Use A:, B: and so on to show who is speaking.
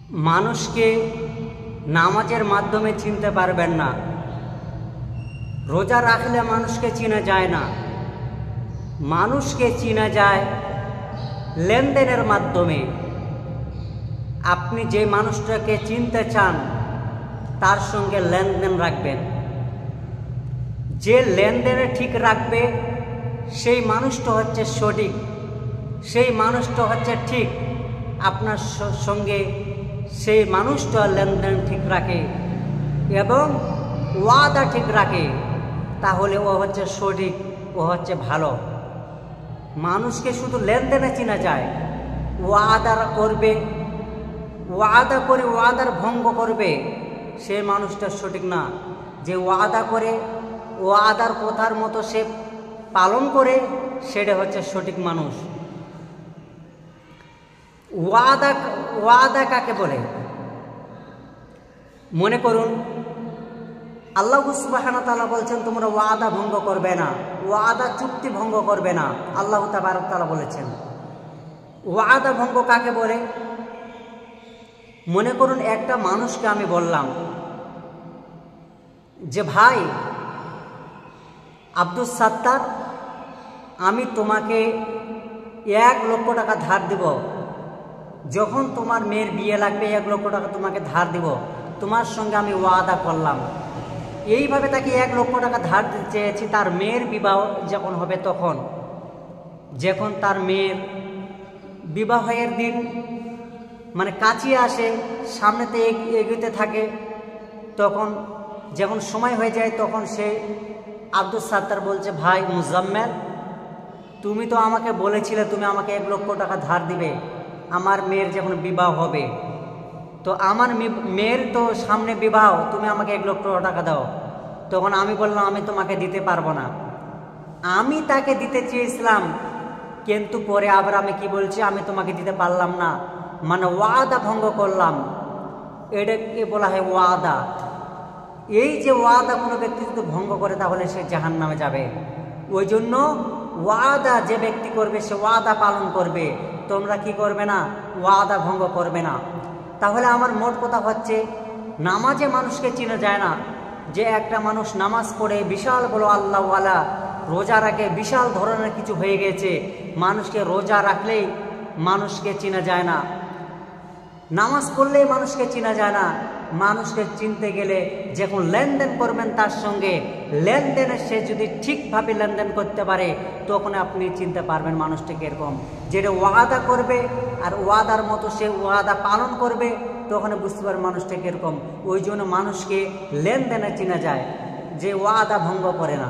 A: মানুষকে নামাজের মাধ্যমে চিনতে পারবেন না। রোজা রাখলে মানুষকে চেনা যায় না। মানুষকে চেনা যায় লেনদেনের মাধ্যমে। আপনি যে মানুষটাকে চিনতে চান তার সঙ্গে লেনদেন রাখবেন। যে লেনদেনে ঠিক রাখবে সেই মানুষটা হচ্ছে সঠিক, সেই মানুষটা হচ্ছে ঠিক। আপনার সঙ্গে সেই মানুষটা লেনদেন ঠিক রাখে এবং ওয়াদা ঠিক রাখে, তাহলে ও হচ্ছে সঠিক, ও হচ্ছে ভালো। মানুষকে শুধু লেনদেনে চেনা যায়। ওয়াদা করবে, ওয়াদা করে ওয়াদার ভঙ্গ করবে, সে মানুষটা সঠিক না। যে ওয়াদা করে ওয়াদার কথার মতো সে পালন করে, সেটা হচ্ছে সঠিক মানুষ। ওয়াদা কাকে বলে? মনে করুন আল্লাহ সুবহানাহু ওয়া তাআলা বলছেন তোমরা ওয়াদা ভঙ্গ করবে না, ওয়াদা চুক্তি ভঙ্গ করবে না। আল্লাহ তাবারক তাআলা বলেছেন। ওয়াদা ভঙ্গ কাকে বলে? মনে করুন একটা মানুষকে আমি বললাম যে ভাই আব্দুস সাত্তার, আমি তোমাকে 1 লক্ষ টাকা ধার দিব, যখন তোমার মেয়ের বিয়ে লাগবে 1 লক্ষ টাকা তোমাকে ধার দিব, তোমার সঙ্গে আমি ওয়াদা করলাম। এইভাবে তাকে 1 লক্ষ টাকা ধার দিতে চেয়েছি। তার মেয়ের বিবাহ যখন হবে, তখন যখন তার মেয়ের বিবাহের দিন মানে কাছে আসে, সামনেতে এগোতে থাকে, তখন যখন সময় হয়ে যায়, তখন সে আব্দুস সাত্তার বলছে, ভাই মুজাম্মেল, তুমি তো আমাকে বলেছিলে তুমি আমাকে 1 লক্ষ টাকা ধার দিবে আমার মেয়ের যখন বিবাহ হবে। তো আমার মেয়ের তো সামনে বিবাহ, তুমি আমাকে 1 লক্ষ টাকা দাও। তখন আমি বললাম আমি তোমাকে দিতে পারবো না। আমি তাকে দিতে চেয়েছিলাম, কিন্তু পরে আবার আমি কি বলছি, আমি তোমাকে দিতে পারলাম না, মানে ওয়াদা ভঙ্গ করলাম। এটাকে বলা হয় ওয়াদা। এই যে ওয়াদা কোনো ব্যক্তি যদি ভঙ্গ করে, তাহলে সে জাহান্নামে যাবে। ওই জন্য ওয়াদা যে ব্যক্তি করবে সে ওয়াদা পালন করবে। তোমরা কি করবে না? ওয়াদা ভঙ্গ করবে না। তাহলে আমার মোট কথা হচ্ছে, নামাজে মানুষকে চেনা যায় না। যে একটা মানুষ নামাজ পড়ে বিশাল বড় আল্লাহওয়ালা, রোজা রাখে, বিশাল ধরনের কিছু হয়ে গেছে, মানুষকে রোজা রাখলেই মানুষকে চেনা যায় না, নামাজ পড়লেই মানুষকে চেনা যায় না। মানুষকে চিনতে গেলে যখন লেনদেন করবেন তার সঙ্গে, লেনদেনে সে যদি ঠিকভাবে লেনদেন করতে পারে, তখন আপনি চিনতে পারবেন মানুষটাকে এরকম, যেটা ওয়াদা করবে আর ওয়াদার মতো সে ওয়াদা পালন করবে, তখন বুঝতে পারবেন মানুষটাকে এরকম। ওই জন্য মানুষকে লেনদেনে চেনা যায়, যে ওয়াদা ভঙ্গ করে না।